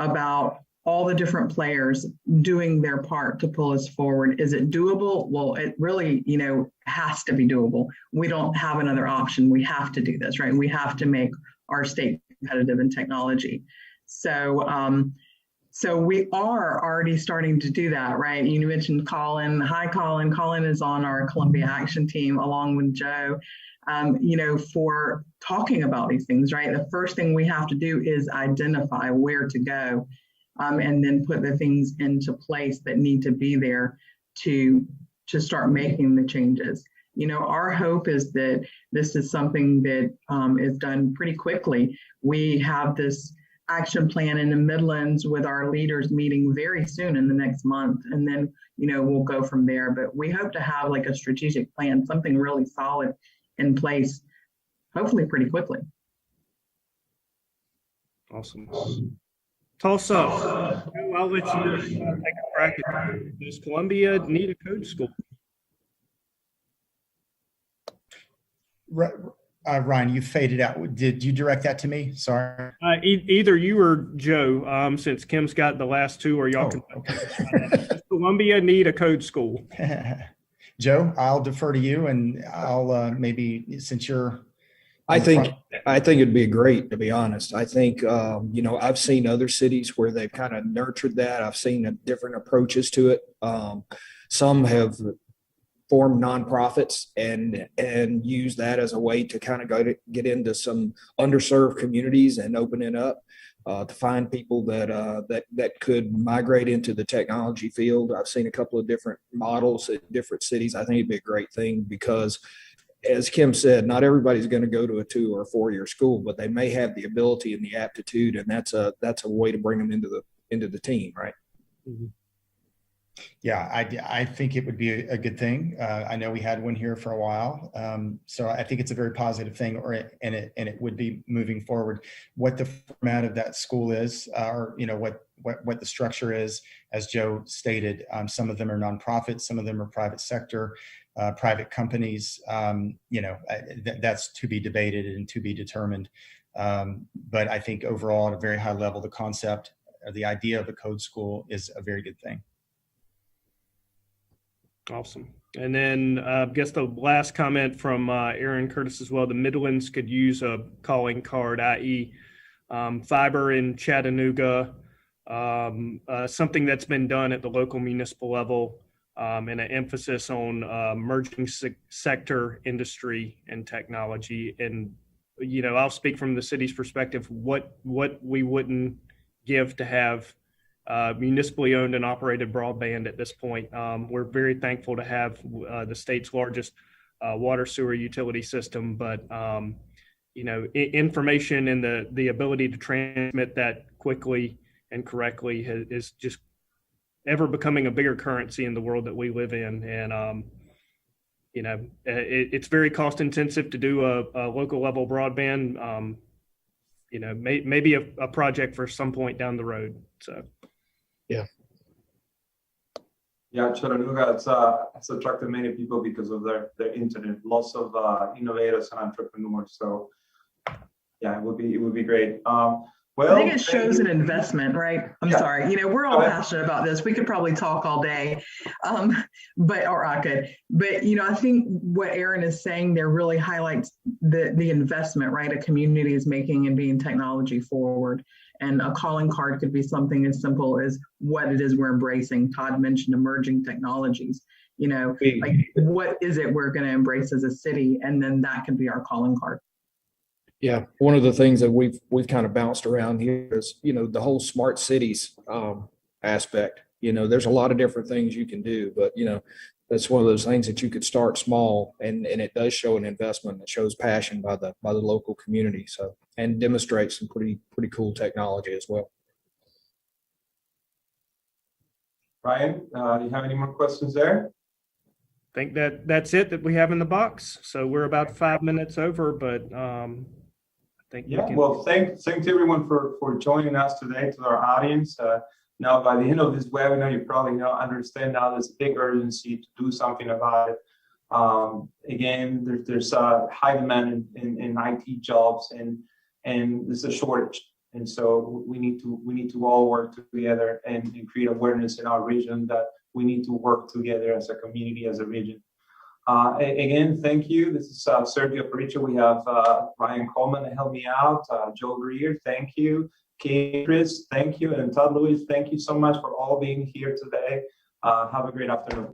Speaker 3: about all the different players doing their part to pull us forward. Is it doable? Well, it really, has to be doable. We don't have another option. We have to do this, right? We have to make our state competitive in technology. So, so we are already starting to do that, right? You mentioned Colin. Hi, Colin. Colin is on our Columbia Action Team along with Joe, for talking about these things, right? The first thing we have to do is identify where to go. And then put the things into place that need to be there to start making the changes. Our hope is that this is something that is done pretty quickly. We have this action plan in the Midlands with our leaders meeting very soon in the next month, and then we'll go from there. But we hope to have like a strategic plan, something really solid in place, hopefully pretty quickly.
Speaker 5: Awesome. Tulsa, I'll let you take a crack at it. Does Columbia need a code school?
Speaker 4: Ryan, you faded out. Did you direct that to me? Sorry.
Speaker 5: Either you or Joe, since Kim's got the last two, or y'all can.
Speaker 4: Okay.
Speaker 5: Does Columbia need a code school?
Speaker 4: Joe, I'll defer to you, and I'll maybe, since you're.
Speaker 2: I think it'd be great, to be honest. I think, I've seen other cities where they've kind of nurtured that. I've seen different approaches to it. Some have formed nonprofits and use that as a way to kind of get into some underserved communities and open it up to find people that could migrate into the technology field. I've seen a couple of different models at different cities. I think it'd be a great thing because, as Kim said, not everybody's going to go to a 2 or 4 year school, but they may have the ability and the aptitude, and that's a way to bring them into the team, right?
Speaker 4: Mm-hmm. Yeah, I think it would be a good thing. I know we had one here for a while, so I think it's a very positive thing, and it would be moving forward. What the format of that school is, or what the structure is, as Joe stated, some of them are nonprofits, some of them are private sector, private companies. That's to be debated and to be determined. But I think overall, at a very high level, the concept, or the idea of a code school is a very good thing.
Speaker 5: Awesome. And then I guess the last comment from Aaron Curtis as well, the Midlands could use a calling card, i.e. Fiber in Chattanooga, something that's been done at the local municipal level, and an emphasis on emerging sector industry and technology. And, I'll speak from the city's perspective, what we wouldn't give to have municipally owned and operated broadband at this point. We're very thankful to have the state's largest water sewer utility system, but information and the ability to transmit that quickly and correctly is just ever becoming a bigger currency in the world that we live in. And it's very cost intensive to do a local level broadband. Maybe a project for some point down the road. So.
Speaker 1: Yeah, Chattanooga, it's attracted many people because of their internet. Lots of innovators and entrepreneurs. So, yeah, it would be great.
Speaker 3: I think it shows an investment, right? I'm sorry. We're all passionate about this. We could probably talk all day, or I could. But I think what Aaron is saying there really highlights the investment, right? A community is making in being technology forward. And a calling card could be something as simple as what it is we're embracing. Todd mentioned emerging technologies. Like what is it we're going to embrace as a city? And then that can be our calling card.
Speaker 2: Yeah, one of the things that we've kind of bounced around here is, the whole smart cities aspect. There's a lot of different things you can do, but that's one of those things that you could start small, and it does show an investment. It shows passion by the local community, so, and demonstrates some pretty cool technology as well.
Speaker 1: Ryan, do you have any more questions there?
Speaker 5: I think that's it that we have in the box. So we're about 5 minutes over, but I think
Speaker 1: well, thanks everyone for joining us today, to our audience. Now, by the end of this webinar, you probably understand now there's a big urgency to do something about it. Again, there's a high demand in IT jobs, and there's a shortage. And so we need to all work together and create awareness in our region that we need to work together as a community, as a region. Again, thank you. This is Sergio Pericho. We have Ryan Coleman to help me out. Joe Greer, thank you. Chris, thank you. And Todd Lewis, thank you so much for all being here today. Have a great afternoon.